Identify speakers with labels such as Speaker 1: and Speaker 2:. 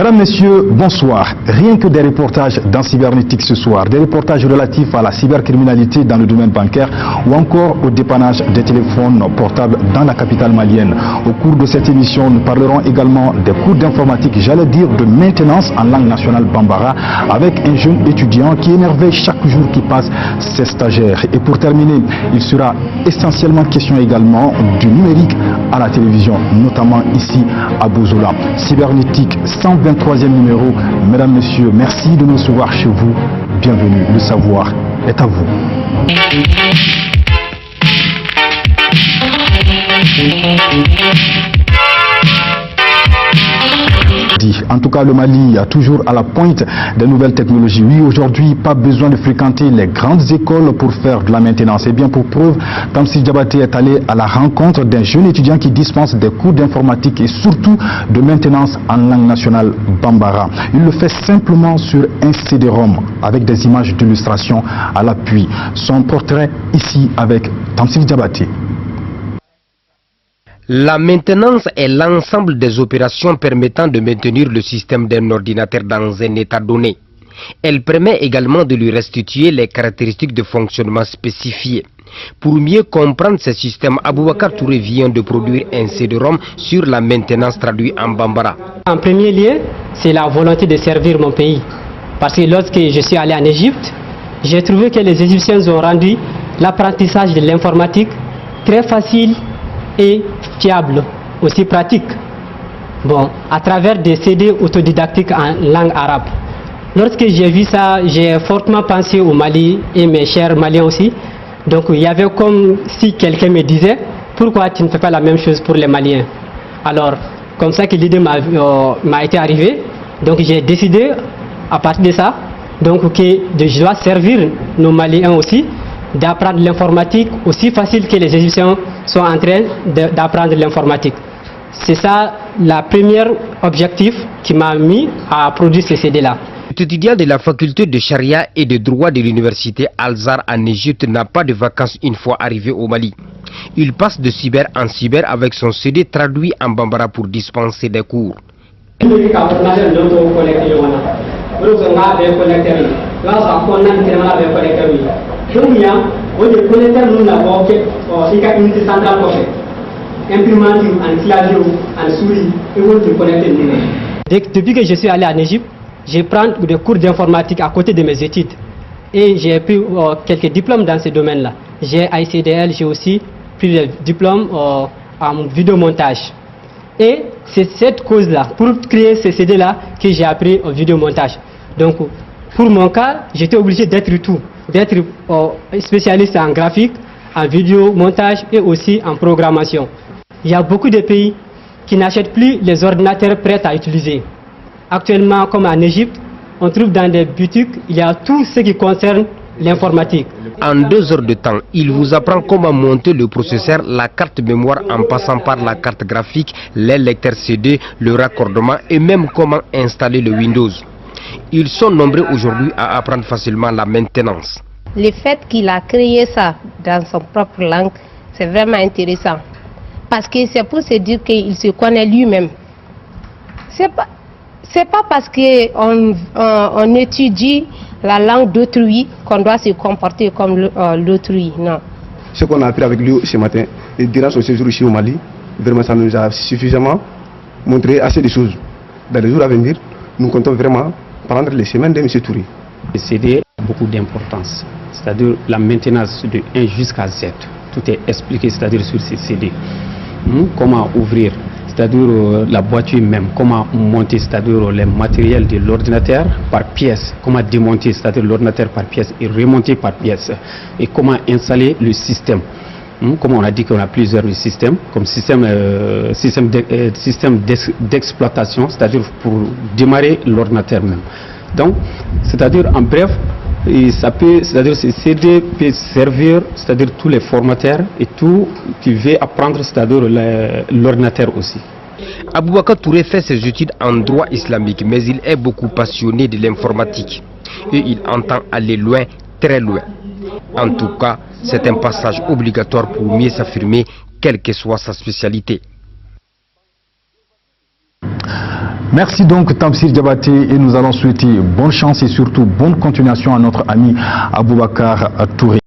Speaker 1: Mesdames, Messieurs, bonsoir. Rien que des reportages dans Cybernétique ce soir, des reportages relatifs à la cybercriminalité dans le domaine bancaire ou encore au dépannage des téléphones portables dans la capitale malienne. Au cours de cette émission, nous parlerons également des cours d'informatique, j'allais dire de maintenance en langue nationale bambara, avec un jeune étudiant qui émerveille chaque jour qui passe ses stagiaires. Et pour terminer, il sera essentiellement question également du numérique à la télévision, notamment ici à Bozola. Cybernétique 123e numéro. Mesdames, Messieurs, merci de nous recevoir chez vous. Bienvenue, le savoir est à vous. En tout cas, le Mali est toujours à la pointe des nouvelles technologies. Oui, aujourd'hui, pas besoin de fréquenter les grandes écoles pour faire de la maintenance. Et bien pour preuve, Tamsir Diabaté est allé à la rencontre d'un jeune étudiant qui dispense des cours d'informatique et surtout de maintenance en langue nationale bambara. Il le fait simplement sur un CD-ROM avec des images d'illustration à l'appui. Son portrait ici avec Tamsir Diabaté.
Speaker 2: La maintenance est l'ensemble des opérations permettant de maintenir le système d'un ordinateur dans un état donné. Elle permet également de lui restituer les caractéristiques de fonctionnement spécifiées. Pour mieux comprendre ce système, Aboubakar Touré vient de produire un CD-ROM sur la maintenance traduit en bambara.
Speaker 3: En premier lieu, c'est la volonté de servir mon pays. Parce que lorsque je suis allé en Égypte, j'ai trouvé que les Égyptiens ont rendu l'apprentissage de l'informatique très facile et fiable, aussi pratique. Bon, à travers des CD autodidactiques en langue arabe. Lorsque j'ai vu ça, j'ai fortement pensé au Mali et mes chers Maliens aussi. Donc il y avait comme si quelqu'un me disait, pourquoi tu ne fais pas la même chose pour les Maliens? Alors, comme ça que l'idée m'a été arrivée. Donc j'ai décidé, à partir de ça, donc que je dois servir nos Maliens aussi, d'apprendre l'informatique aussi facile que les Égyptiens sont en train d'apprendre l'informatique. C'est ça le premier objectif qui m'a mis à produire ce CD-là.
Speaker 2: L'étudiant de la faculté de charia et de droit de l'université Al-Azhar en Égypte n'a pas de vacances une fois arrivé au Mali. Il passe de cyber en cyber avec son CD traduit en bambara pour dispenser des cours.
Speaker 3: Depuis que je suis allé en Égypte, j'ai pris des cours d'informatique à côté de mes études et j'ai pris quelques diplômes dans ce domaine-là. J'ai ICDL, j'ai aussi pris des diplômes en vidéomontage. Et c'est cette cause-là, pour créer ce CD-là, que j'ai appris au vidéomontage. Donc, pour mon cas, j'étais obligé d'être tout, d'être spécialiste en graphique, en vidéomontage et aussi en programmation. Il y a beaucoup de pays qui n'achètent plus les ordinateurs prêts à utiliser. Actuellement, comme en Égypte, on trouve dans des boutiques, il y a tout ce qui concerne l'informatique.
Speaker 2: En 2 heures de temps, il vous apprend comment monter le processeur, la carte mémoire en passant par la carte graphique, les lecteurs CD, le raccordement et même comment installer le Windows. Ils sont nombreux aujourd'hui à apprendre facilement la maintenance.
Speaker 4: Le fait qu'il a créé ça dans son propre langue, c'est vraiment intéressant. Parce que c'est pour se dire qu'il se connaît lui-même. C'est pas parce qu'on étudie la langue d'autrui qu'on doit se comporter comme l'autrui, non.
Speaker 5: Ce qu'on a appris avec lui ce matin, et durant son séjour ici au Mali, vraiment ça nous a suffisamment montré assez de choses. Dans les jours à venir, nous comptons vraiment prendre les chemins de M. Touré.
Speaker 6: Le CD a beaucoup d'importance, c'est-à-dire la maintenance de 1 jusqu'à Z. Tout est expliqué, c'est-à-dire sur ces CD. Comment ouvrir, c'est-à-dire la boîtier même, comment monter, c'est-à-dire les matériels de l'ordinateur par pièce, comment démonter, c'est-à-dire l'ordinateur par pièce et remonter par pièce, et comment installer le système. Comme on a dit qu'on a plusieurs systèmes, comme système d'exploitation, c'est-à-dire pour démarrer l'ordinateur même. Donc, c'est-à-dire en bref, c'est-à-dire ce CD peut servir, c'est-à-dire tous les formateurs et tout qui veut apprendre, c'est-à-dire l'ordinateur aussi.
Speaker 2: Aboubakar Touré fait ses études en droit islamique, mais il est beaucoup passionné de l'informatique et il entend aller loin, très loin. En tout cas, c'est un passage obligatoire pour mieux s'affirmer, quelle que soit sa spécialité.
Speaker 1: Merci donc Tamsir Diabaté et nous allons souhaiter bonne chance et surtout bonne continuation à notre ami Aboubakar Touré.